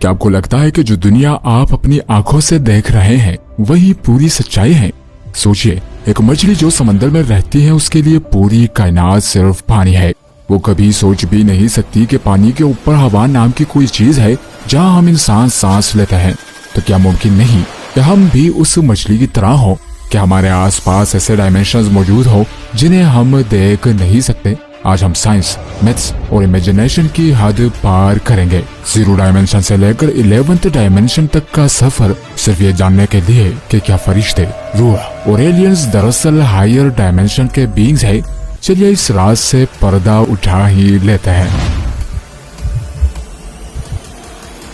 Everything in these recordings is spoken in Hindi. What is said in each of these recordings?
क्या आपको लगता है कि जो दुनिया आप अपनी आंखों से देख रहे हैं वही पूरी सच्चाई है? सोचिए, एक मछली जो समंदर में रहती है उसके लिए पूरी कायनात सिर्फ पानी है। वो कभी सोच भी नहीं सकती कि पानी के ऊपर हवा नाम की कोई चीज है जहां हम इंसान सांस लेते हैं। तो क्या मुमकिन नहीं कि हम भी उस मछली की तरह हो? क्या हमारे आसपास ऐसे डायमेंशंस मौजूद हो जिन्हें हम देख नहीं सकते? आज हम साइंस, मैथ्स और इमेजिनेशन की हद पार करेंगे। 0 डायमेंशन से लेकर 11th डायमेंशन तक का सफर सिर्फ ये जानने के लिए कि क्या फरिश्ते, रूह और एलियंस दरअसल हायर डायमेंशन के बीइंग्स है। चलिए इस राज से पर्दा उठा ही लेते हैं।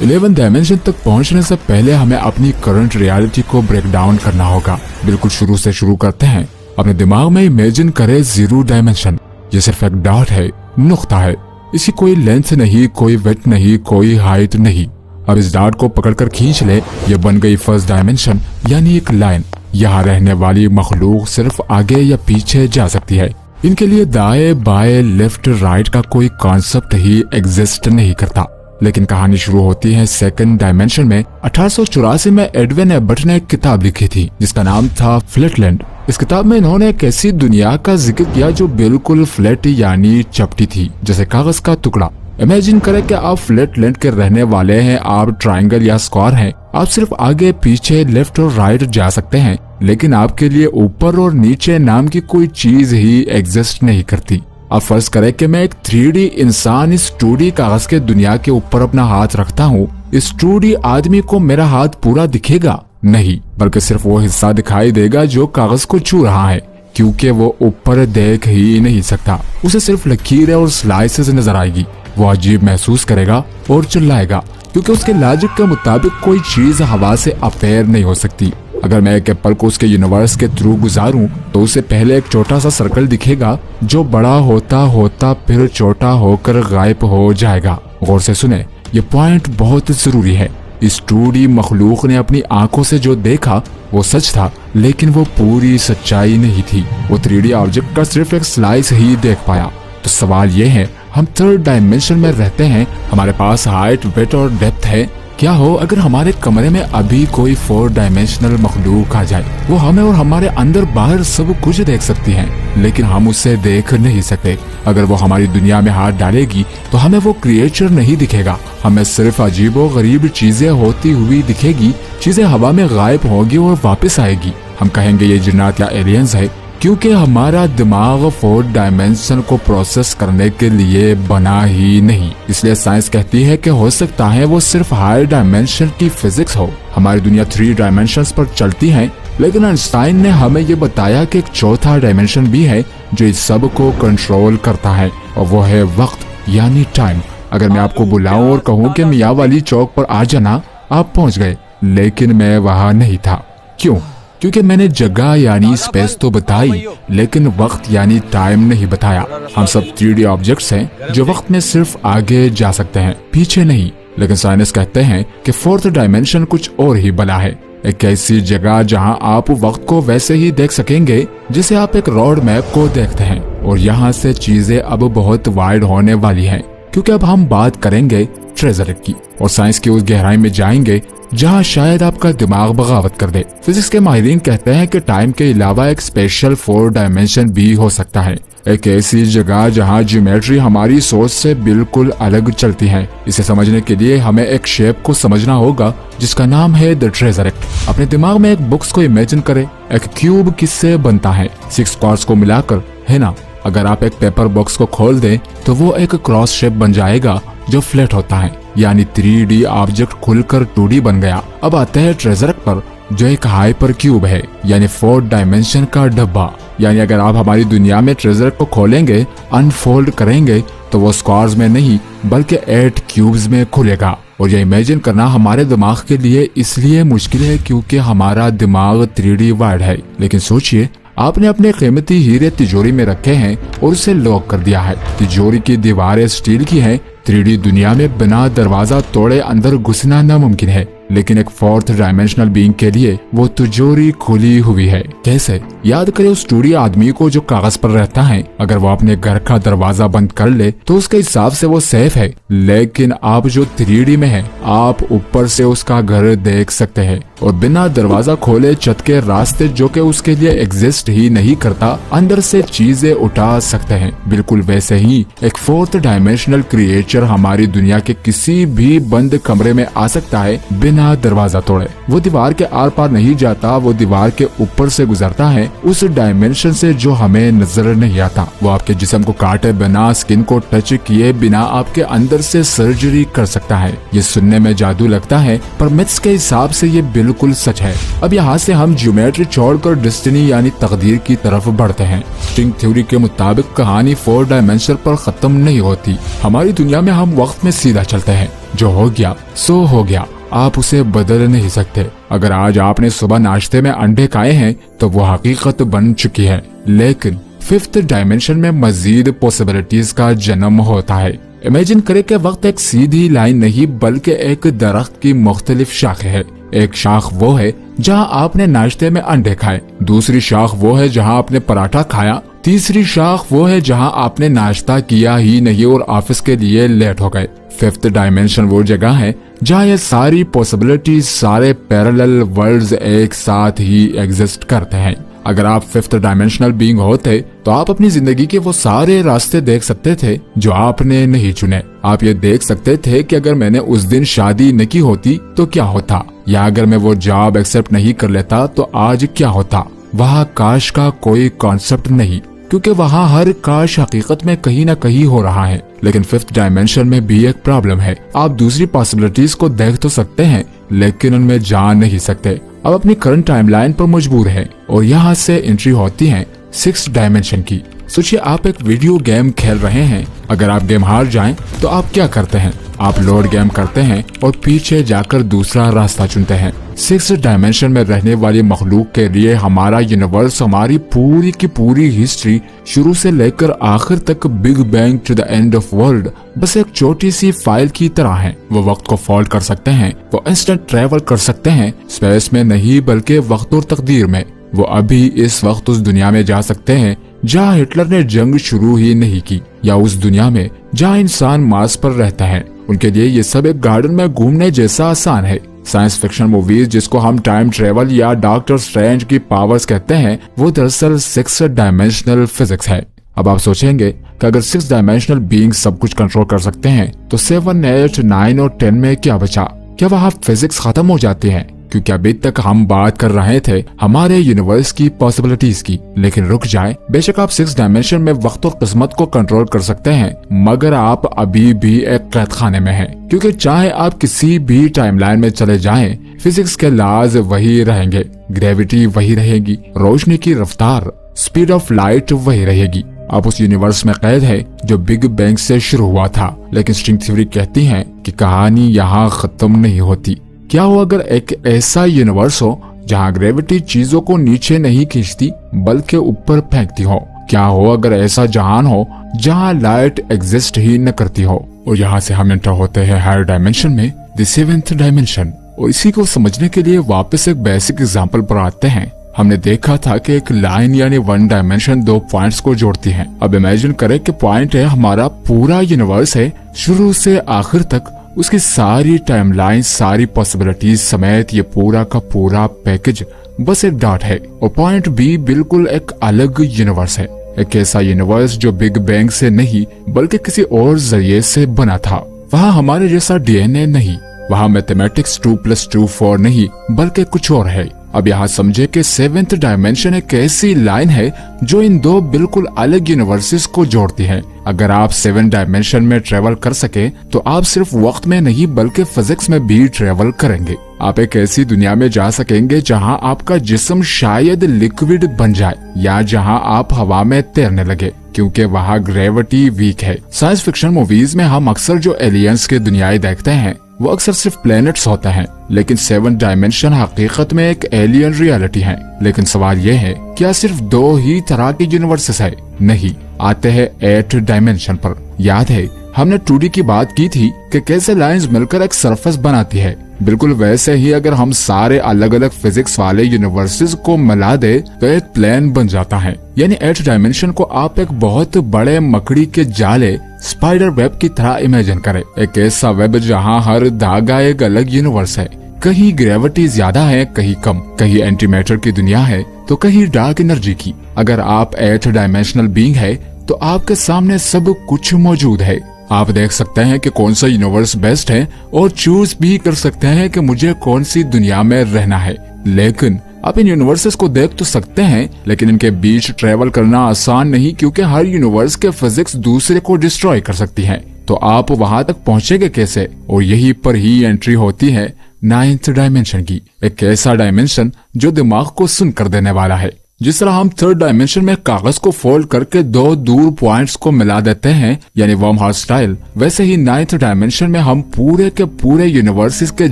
11th डायमेंशन तक पहुंचने से पहले हमें अपनी करंट रियलिटी को ब्रेक डाउन करना होगा। बिल्कुल शुरू से शुरू करते हैं। अपने दिमाग में इमेजिन करें 0 डायमेंशन। ये सिर्फ एक डॉट है, नुक्ता है। इसकी कोई लेंथ नहीं, कोई विड्थ नहीं, कोई हाइट नहीं। अब इस डॉट को पकड़कर खींच ले, ये बन गई फर्स्ट डायमेंशन यानी एक लाइन। यहाँ रहने वाली मखलूक सिर्फ आगे या पीछे जा सकती है। इनके लिए दाएं बाएं लेफ्ट राइट का कोई कॉन्सेप्ट ही एग्जिस्ट नहीं करता। लेकिन कहानी शुरू होती है 2nd डायमेंशन में। 1884 में एडविन एबर्ट ने एक किताब लिखी थी जिसका नाम था फ्लैटलैंड। इस किताब में इन्होंने एक ऐसी दुनिया का जिक्र किया जो बिल्कुल फ्लैट यानी चपटी थी, जैसे कागज का टुकड़ा। इमेजिन करें कि आप फ्लैटलैंड के रहने वाले हैं, आप ट्रायंगल या स्क्वायर हैं। आप सिर्फ आगे पीछे लेफ्ट और राइट जा सकते हैं, लेकिन आपके लिए ऊपर और नीचे नाम की कोई चीज ही एग्जिस्ट नहीं करती। अब फर्ज करें कि मैं एक 3D इंसान इस 2D कागज के दुनिया के ऊपर अपना हाथ रखता हूँ। इस 2D आदमी को मेरा हाथ पूरा दिखेगा? नहीं, बल्कि सिर्फ वो हिस्सा दिखाई देगा जो कागज को छू रहा है, क्योंकि वो ऊपर देख ही नहीं सकता। उसे सिर्फ लकीरें और स्लाइसेस नजर आएगी। वो अजीब महसूस करेगा और चिल्लाएगा, क्योंकि उसके लॉजिक के मुताबिक कोई चीज हवा से अपेयर नहीं हो सकती। अगर मैं एक एप्पल को उसके यूनिवर्स के थ्रू गुजारूं तो उसे पहले एक छोटा सा सर्कल दिखेगा जो बड़ा होता होता फिर छोटा होकर गायब हो जाएगा। गौर से सुने, ये पॉइंट बहुत जरूरी है। इस 2D मखलूक ने अपनी आंखों से जो देखा वो सच था, लेकिन वो पूरी सच्चाई नहीं थी। वो 3D ऑब्जेक्ट का सिर्फ एक स्लाइस ही देख पाया। तो सवाल ये है, हम 3rd डायमेंशन में रहते हैं, हमारे पास हाइट, विड्थ और डेप्थ है। क्या हो अगर हमारे कमरे में अभी कोई 4 डायमेंशनल मखलूक आ जाए? वो हमें और हमारे अंदर बाहर सब कुछ देख सकती है, लेकिन हम उसे देख नहीं सकते। अगर वो हमारी दुनिया में हाथ डालेगी तो हमें वो क्रिएचर नहीं दिखेगा, हमें सिर्फ अजीबो गरीब चीजें होती हुई दिखेगी। चीजें हवा में गायब होगी और वापस आएगी। हम कहेंगे ये जिन्नात या एलियंस है, क्योंकि हमारा दिमाग 4 डायमेंशन को प्रोसेस करने के लिए बना ही नहीं। इसलिए साइंस कहती है कि हो सकता है वो सिर्फ हायर डायमेंशन की फिजिक्स हो। हमारी दुनिया 3 डायमेंशंस पर चलती है, लेकिन आइंस्टाइन ने हमें ये बताया कि एक चौथा डायमेंशन भी है जो इस सब को कंट्रोल करता है, और वो है वक्त यानी टाइम। अगर मैं आपको बुलाऊं और कहूँ कि मियाँ वाली चौक पर आ जाना, आप पहुँच गए, लेकिन मैं वहाँ नहीं था। क्यों? क्योंकि मैंने जगह यानी स्पेस तो बताई, लेकिन वक्त यानी टाइम नहीं बताया। हम सब 3D ऑब्जेक्ट्स हैं जो वक्त में सिर्फ आगे जा सकते हैं, पीछे नहीं। लेकिन साइंस कहते हैं कि 4th डायमेंशन कुछ और ही बना है। एक ऐसी जगह जहां आप वक्त को वैसे ही देख सकेंगे जैसे आप एक रोड मैप को देखते हैं। और यहाँ से चीजें अब बहुत वाइड होने वाली हैं, क्योंकि अब हम बात करेंगे ट्रेजर की, और साइंस की उस गहराई में जाएंगे जहां शायद आपका दिमाग बगावत कर दे। फिजिक्स के माहिरीन कहते हैं कि टाइम के अलावा एक स्पेशल 4 डायमेंशन भी हो सकता है। एक ऐसी जगह जहां ज्योमेट्री हमारी सोच से बिल्कुल अलग चलती है। इसे समझने के लिए हमें एक शेप को समझना होगा जिसका नाम है द ट्रेजर एक्ट। अपने दिमाग में एक बॉक्स को इमेजिन करें। एक क्यूब किससे बनता है? 6 कॉर्ड्स को मिलाकर, है ना? अगर आप एक पेपर बॉक्स को खोल दें तो वो एक क्रॉस शेप बन जाएगा जो फ्लैट होता है, यानी 3D ऑब्जेक्ट खुलकर 2D बन गया। अब आते हैं ट्रेजर पर, जो एक हाइपर क्यूब है, यानी 4 डायमेंशन का डब्बा। यानी अगर आप हमारी दुनिया में ट्रेजर को खोलेंगे, अनफोल्ड करेंगे, तो वो स्क्वायर्स में नहीं बल्कि 8 क्यूब्स में खुलेगा। और ये इमेजिन करना हमारे दिमाग के लिए इसलिए मुश्किल है क्योंकि हमारा दिमाग 3D वाइड है। लेकिन सोचिए, आपने अपने कीमती हीरे तिजोरी में रखे हैं और उसे लॉक कर दिया है। तिजोरी की दीवारें स्टील की हैं। 3D दुनिया में बिना दरवाजा तोड़े अंदर घुसना नामुमकिन है। लेकिन एक फोर्थ डायमेंशनल बीइंग के लिए वो तिजोरी खुली हुई है। कैसे? याद करें उस टूडी आदमी को जो कागज पर रहता है। अगर वो अपने घर का दरवाजा बंद कर ले तो उसके हिसाब से वो सेफ है, लेकिन आप जो 3D में है, आप ऊपर से उसका घर देख सकते हैं और बिना दरवाजा खोले छत के रास्ते जो कि उसके लिए एग्जिस्ट ही नहीं करता, अंदर से चीजें उठा सकते हैं। बिल्कुल वैसे ही एक फोर्थ डायमेंशनल क्रिएचर हमारी दुनिया के किसी भी बंद कमरे में आ सकता है बिना दरवाजा तोड़े। वो दीवार के आर पार नहीं जाता, वो दीवार के ऊपर से गुजरता है उस डायमेंशन से जो हमें नजर नहीं आता। वो आपके जिस्म को काटे बिना, स्किन को टच किए बिना आपके अंदर से सर्जरी कर सकता है। ये सुनने में जादू लगता है पर मिथ्स के हिसाब से ये बिल्कुल सच है। अब यहाँ से हम ज्योमेट्री छोड़कर डेस्टिनी यानी तकदीर की तरफ बढ़ते हैं। स्ट्रिंग थ्योरी के मुताबिक कहानी 4 डायमेंशन पर खत्म नहीं होती। हमारी दुनिया में हम वक्त में सीधा चलते हैं, जो हो गया सो हो गया, आप उसे बदल नहीं सकते। अगर आज आपने सुबह नाश्ते में अंडे खाए हैं तो वो हकीकत बन चुकी है, लेकिन 5th डायमेंशन में मजीद पॉसिबिलिटीज का जन्म होता है। इमेजिन करें कि वक्त एक सीधी लाइन नहीं बल्कि एक दरख्त की मुख्तलिफ शाखें है। एक शाख वो है जहाँ आपने नाश्ते में अंडे खाए, दूसरी शाख वो है जहाँ आपने पराठा खाया, तीसरी शाख वो है जहाँ आपने नाश्ता किया ही नहीं और ऑफिस के लिए लेट हो गए। 5th डायमेंशन वो जगह है जहाँ ये सारी पॉसिबिलिटीज, सारे पैरेलल वर्ल्ड्स एक साथ ही एग्जिस्ट करते हैं। अगर आप 5th डायमेंशनल बीइंग होते तो आप अपनी जिंदगी के वो सारे रास्ते देख सकते थे जो आपने नहीं चुने। आप ये देख सकते थे कि अगर मैंने उस दिन शादी नहीं की होती तो क्या होता, या अगर मैं वो जॉब एक्सेप्ट नहीं कर लेता तो आज क्या होता। वहाँ काश का कोई कॉन्सेप्ट नहीं, क्योंकि वहाँ हर काश हकीकत में कहीं ना कहीं हो रहा है। लेकिन 5th डायमेंशन में भी एक प्रॉब्लम है। आप दूसरी पॉसिबिलिटीज को देख तो सकते हैं लेकिन उनमें जा नहीं सकते। अब अपनी करंट टाइमलाइन पर मजबूर है और यहाँ से एंट्री होती है 6th डायमेंशन की। सोचिए आप एक वीडियो गेम खेल रहे हैं। अगर आप गेम हार जाएं तो आप क्या करते हैं? आप लोड गेम करते हैं और पीछे जाकर दूसरा रास्ता चुनते हैं। 6th डायमेंशन में रहने वाली मखलूक के लिए हमारा यूनिवर्स, हमारी पूरी की पूरी हिस्ट्री शुरू से लेकर आखिर तक, big bang to the end of world, बस एक छोटी सी फाइल की तरह है। वो वक्त को फॉल्ट कर सकते हैं, वो इंस्टेंट ट्रेवल कर सकते हैं, स्पेस में नहीं बल्कि वक्त और तकदीर में। वो अभी इस वक्त उस दुनिया में जा सकते हैं जहाँ हिटलर ने जंग शुरू ही नहीं की, या उस दुनिया में जहाँ इंसान मार्स पर रहता है। उनके लिए ये सब एक गार्डन में घूमने जैसा आसान है। साइंस फिक्शन मूवीज जिसको हम टाइम ट्रेवल या डॉक्टर स्ट्रेंज की पावर्स कहते हैं, वो दरअसल 6th डायमेंशनल फिजिक्स है। अब आप सोचेंगे कि अगर 6th डायमेंशनल बीइंग सब कुछ कंट्रोल कर सकते हैं तो 7, 8, 9 और 10 में क्या बचा? क्या वहाँ फिजिक्स खत्म हो जाती है? क्योंकि अभी तक हम बात कर रहे थे हमारे यूनिवर्स की पॉसिबिलिटीज की। लेकिन रुक जाए, बेशक आप 6th डायमेंशन में वक्त और किस्मत को कंट्रोल कर सकते हैं, मगर आप अभी भी एक कैद खाने में हैं। क्योंकि चाहे आप किसी भी टाइमलाइन में चले जाएं, फिजिक्स के लॉज वही रहेंगे, ग्रेविटी वही रहेगी, रोशनी की रफ्तार, स्पीड ऑफ लाइट वही रहेगी। आप उस यूनिवर्स में कैद है जो बिग बैंग से शुरू हुआ था। लेकिन स्ट्रिंग थ्योरी कहती है कि कहानी यहाँ खत्म नहीं होती। क्या हो अगर एक ऐसा यूनिवर्स हो जहाँ ग्रेविटी चीजों को नीचे नहीं खींचती बल्कि ऊपर फेंकती हो? क्या हो अगर ऐसा जहान हो जहाँ लाइट एग्जिस्ट ही न करती हो? और यहाँ से हम एंटर होते हैं हायर डायमेंशन में, द 7th डायमेंशन। और इसी को समझने के लिए वापस एक बेसिक एग्जाम्पल पर आते हैं। हमने देखा था कि एक लाइन यानी 1 डायमेंशन 2 पॉइंट्स को जोड़ती है। अब इमेजिन करें कि पॉइंट है हमारा पूरा यूनिवर्स है, शुरू से आखिर तक उसकी सारी टाइमलाइन, सारी पॉसिबिलिटीज समेत ये पूरा का पूरा पैकेज बस एक डॉट है। और पॉइंट बी बिल्कुल एक अलग यूनिवर्स है, एक ऐसा यूनिवर्स जो बिग बैंग से नहीं बल्कि किसी और जरिए से बना था। वहाँ हमारे जैसा डीएनए नहीं, वहाँ मैथमेटिक्स 2+2 4 नहीं बल्कि कुछ और है। अब यहाँ समझे कि 7th डायमेंशन एक ऐसी लाइन है जो इन दो बिल्कुल अलग यूनिवर्सेस को जोड़ती है। अगर आप 7 डायमेंशन में ट्रेवल कर सके तो आप सिर्फ वक्त में नहीं बल्कि फिजिक्स में भी ट्रेवल करेंगे। आप एक ऐसी दुनिया में जा सकेंगे जहाँ आपका जिस्म शायद लिक्विड बन जाए, या जहाँ आप हवा में तैरने लगे, क्योंकि वहाँ ग्रेविटी वीक है। साइंस फिक्शन मूवीज में हम अक्सर जो एलियंस के दुनियाएं देखते हैं वो अक्सर सिर्फ प्लैनेट्स होते हैं, लेकिन 7 डायमेंशन हकीकत में एक एलियन रियलिटी है। लेकिन सवाल ये है, क्या सिर्फ 2 ही तरह के यूनिवर्सेस है? नहीं, आते हैं 8 डायमेंशन पर। याद है हमने 2D की बात की थी कि कैसे लाइंस मिलकर एक सरफेस बनाती है। बिल्कुल वैसे ही अगर हम सारे अलग अलग फिजिक्स वाले यूनिवर्सेस को मिला दे तो एक प्लेन बन जाता है। यानी 8 डायमेंशन को आप एक बहुत बड़े मकड़ी के जाले स्पाइडर वेब की तरह इमेजिन करें। एक ऐसा वेब जहाँ हर धागा एक अलग यूनिवर्स है। कहीं ग्रेविटी ज्यादा है, कहीं कम, कहीं एंटी मैटर की दुनिया है तो कहीं डार्क एनर्जी की। अगर आप 8 डायमेंशनल बीइंग है तो आपके सामने सब कुछ मौजूद है। आप देख सकते हैं कि कौन सा यूनिवर्स बेस्ट है और चूज भी कर सकते हैं कि मुझे कौन सी दुनिया में रहना है। लेकिन आप इन यूनिवर्सेस को देख तो सकते हैं, लेकिन इनके बीच ट्रेवल करना आसान नहीं, क्योंकि हर यूनिवर्स के फिजिक्स दूसरे को डिस्ट्रॉय कर सकती है। तो आप वहां तक पहुंचेंगे कैसे? और यही पर ही एंट्री होती है 9th डायमेंशन की। एक ऐसा डायमेंशन जो दिमाग को सुन कर देने वाला है। जिस तरह हम 3rd डायमेंशन में कागज को फोल्ड करके 2 दूर पॉइंट्स को मिला देते हैं, यानी वर्म हार्ट स्टाइल, वैसे ही 9th डायमेंशन में हम पूरे के पूरे यूनिवर्सेस के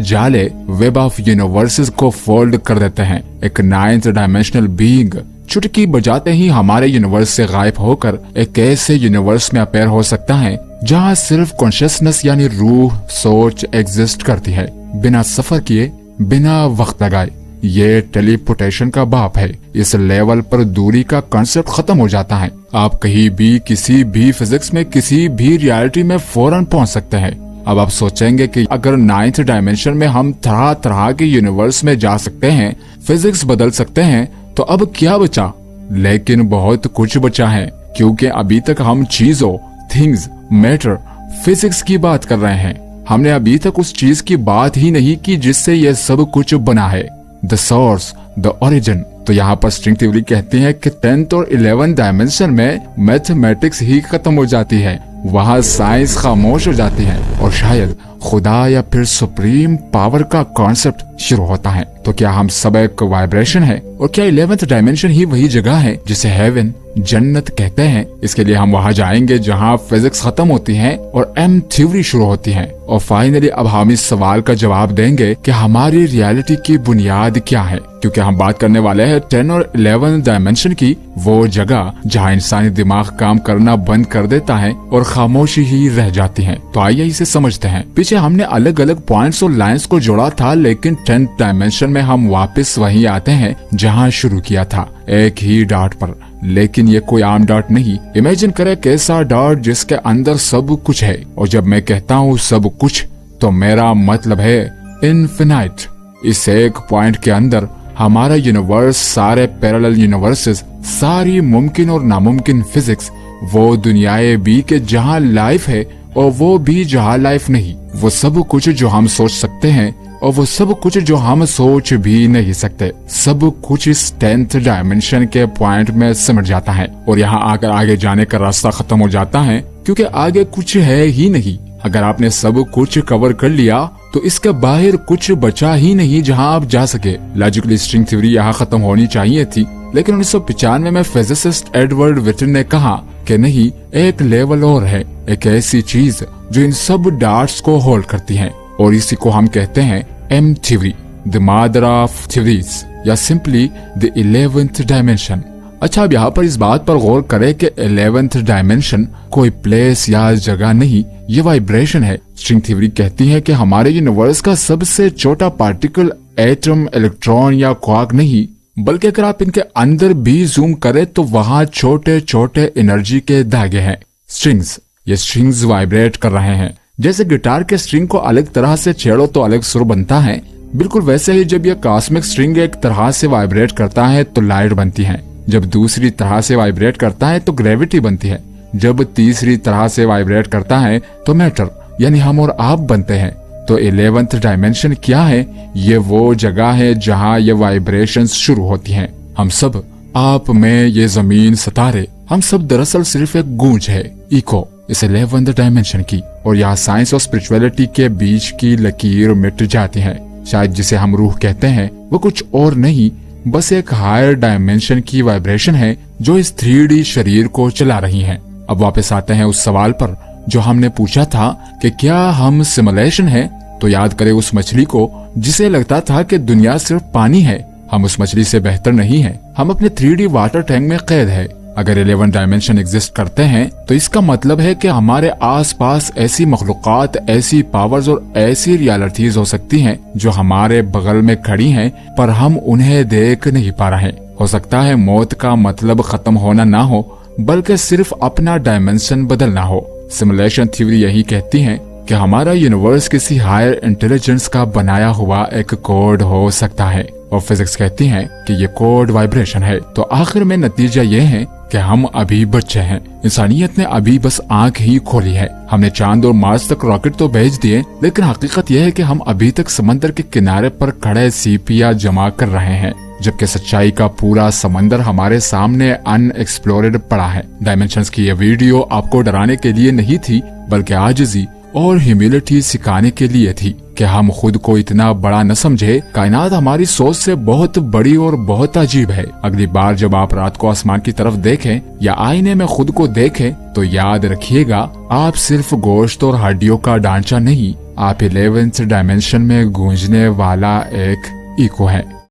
जाले वेब ऑफ यूनिवर्सेस को फोल्ड कर देते हैं। एक 9th डायमेंशनल बीइंग चुटकी बजाते ही हमारे यूनिवर्स से गायब होकर एक ऐसे यूनिवर्स में अपेयर हो सकता है जहाँ सिर्फ कॉन्शियसनेस यानी रूह, सोच एग्जिस्ट करती है, बिना सफर किए, बिना वक्त लगाए। ये टेलीपोर्टेशन का बाप है। इस लेवल पर दूरी का कॉन्सेप्ट खत्म हो जाता है। आप कहीं भी, किसी भी फिजिक्स में, किसी भी रियलिटी में फौरन पहुंच सकते हैं। अब आप सोचेंगे कि अगर 9th डायमेंशन में हम तरह तरह के यूनिवर्स में जा सकते हैं, फिजिक्स बदल सकते हैं, तो अब क्या बचा? लेकिन बहुत कुछ बचा है, क्योंकि अभी तक हम चीजों, थिंग्स, मैटर, फिजिक्स की बात कर रहे हैं। हमने अभी तक उस चीज की बात ही नहीं की जिससे यह सब कुछ बना है, द सोर्स, द ओरिजिन। तो यहाँ पर स्ट्रिंग थ्योरी कहती है कि 10th और 11th डायमेंशन में मैथमेटिक्स ही खत्म हो जाती है, वहाँ साइंस खामोश हो जाती है और शायद खुदा या फिर सुप्रीम पावर का कॉन्सेप्ट शुरू होता है। तो क्या हम सब एक वाइब्रेशन है? और क्या 11th डायमेंशन ही वही जगह है जिसे हेवन, जन्नत कहते हैं? इसके लिए हम वहाँ जाएंगे जहाँ फिजिक्स खत्म होती है और एम थ्योरी शुरू होती है। और फाइनली अब हम इस सवाल का जवाब देंगे कि हमारी रियलिटी की बुनियाद क्या है, क्योंकि हम बात करने वाले हैं 10 और 11 डायमेंशन की, वो जगह जहाँ इंसानी दिमाग काम करना बंद कर देता है और खामोशी ही रह जाती है। तो आइए इसे समझते हैं। पीछे हमने अलग अलग पॉइंट्स और लाइंस को जोड़ा था, लेकिन 10th डायमेंशन में हम वापस वहीं आते हैं जहाँ शुरू किया था, एक ही डॉट पर। लेकिन ये कोई आम डॉट नहीं। इमेजिन करें कैसा डॉट जिसके अंदर सब कुछ है। और जब मैं कहता हूँ सब कुछ, तो मेरा मतलब है इनफिनाइट। इस एक पॉइंट के अंदर हमारा यूनिवर्स, सारे पैरेलल यूनिवर्सेस, सारी मुमकिन और नामुमकिन फिजिक्स, वो दुनियाएं भी के जहाँ लाइफ है और वो भी जहाँ लाइफ नहीं, वो सब कुछ जो हम सोच सकते हैं और वो सब कुछ जो हम सोच भी नहीं सकते, सब कुछ इस 10th डायमेंशन के पॉइंट में सिमट जाता है। और यहाँ आकर आगे जाने का रास्ता खत्म हो जाता है, क्योंकि आगे कुछ है ही नहीं। अगर आपने सब कुछ कवर कर लिया तो इसके बाहर कुछ बचा ही नहीं जहाँ आप जा सके। लॉजिकली स्ट्रिंग थ्योरी यहाँ खत्म होनी चाहिए थी, लेकिन 1995 में फिजिसिस्ट एडवर्ड विटन ने कहा कि नहीं, एक लेवल और है, एक ऐसी चीज जो इन सब डॉट्स को होल्ड करती है, और इसी को हम कहते हैं M theory, the mother of theories, या सिंपली द 11th डायमेंशन। अच्छा, अब यहाँ पर इस बात पर गौर करें कि 11th डायमेंशन कोई प्लेस या जगह नहीं, ये वाइब्रेशन है। स्ट्रिंग थ्योरी कहती है कि हमारे यूनिवर्स का सबसे छोटा पार्टिकल एटम, इलेक्ट्रॉन या क्वार्क नहीं, बल्कि अगर आप इनके अंदर भी जूम करें तो वहाँ छोटे छोटे एनर्जी के धागे हैं, स्ट्रिंग्स। ये स्ट्रिंग्स वाइब्रेट कर रहे हैं। जैसे गिटार के स्ट्रिंग को अलग तरह से छेड़ो तो अलग सुर बनता है, बिल्कुल वैसे ही जब ये कॉस्मिक स्ट्रिंग एक तरह से वाइब्रेट करता है तो लाइट बनती है, जब दूसरी तरह से वाइब्रेट करता है तो ग्रेविटी बनती है, जब तीसरी तरह से वाइब्रेट करता है तो मैटर यानी हम और आप बनते हैं। तो 11th डायमेंशन क्या है? ये वो जगह है जहाँ ये वाइब्रेशंस शुरू होती हैं। हम सब, आप, मैं, ये जमीन, सितारे, हम सब दरअसल सिर्फ एक गूंज है, इको, इस 11th डायमेंशन की। और यहाँ साइंस और स्पिरिचुअलिटी के बीच की लकीर मिट जाती है। शायद जिसे हम रूह कहते हैं वो कुछ और नहीं, बस एक हायर डायमेंशन की वाइब्रेशन है जो इस 3D शरीर को चला रही है। अब वापस आते हैं उस सवाल पर जो हमने पूछा था कि क्या हम सिमुलेशन है? तो याद करें उस मछली को जिसे लगता था कि दुनिया सिर्फ पानी है। हम उस मछली से बेहतर नहीं है, हम अपने 3D वाटर टैंक में कैद है। अगर 11 डायमेंशन एग्जिस्ट करते हैं तो इसका मतलब है कि हमारे आसपास ऐसी मखलूकात, ऐसी पावर्स और ऐसी रियलिटीज हो सकती हैं जो हमारे बगल में खड़ी हैं पर हम उन्हें देख नहीं पा रहे। हो सकता है मौत का मतलब खत्म होना ना हो बल्कि सिर्फ अपना डायमेंशन बदलना हो। सिमुलेशन थ्योरी यही कहती है कि हमारा यूनिवर्स किसी हायर इंटेलिजेंस का बनाया हुआ एक कोड हो सकता है और फिजिक्स कहती है कि ये कोड वाइब्रेशन है। तो आखिर में नतीजा ये है कि हम अभी बच्चे हैं। इंसानियत ने अभी बस आंख ही खोली है। हमने चांद और मार्स तक रॉकेट तो भेज दिए, लेकिन हकीकत यह है कि हम अभी तक समंदर के किनारे पर खड़े सीपियां जमा कर रहे हैं, जबकि सच्चाई का पूरा समंदर हमारे सामने अनएक्सप्लोरेड पड़ा है। डायमेंशंस की ये वीडियो आपको डराने के लिए नहीं थी बल्कि आजिज़ी और ह्यूमिलिटी सिखाने के लिए थी कि हम खुद को इतना बड़ा न समझे। कायनात हमारी सोच से बहुत बड़ी और बहुत अजीब है। अगली बार जब आप रात को आसमान की तरफ देखें या आईने में खुद को देखें तो याद रखिएगा, आप सिर्फ गोश्त और हड्डियों का ढांचा नहीं, आप 11th डायमेंशन में गूंजने वाला एक इको है।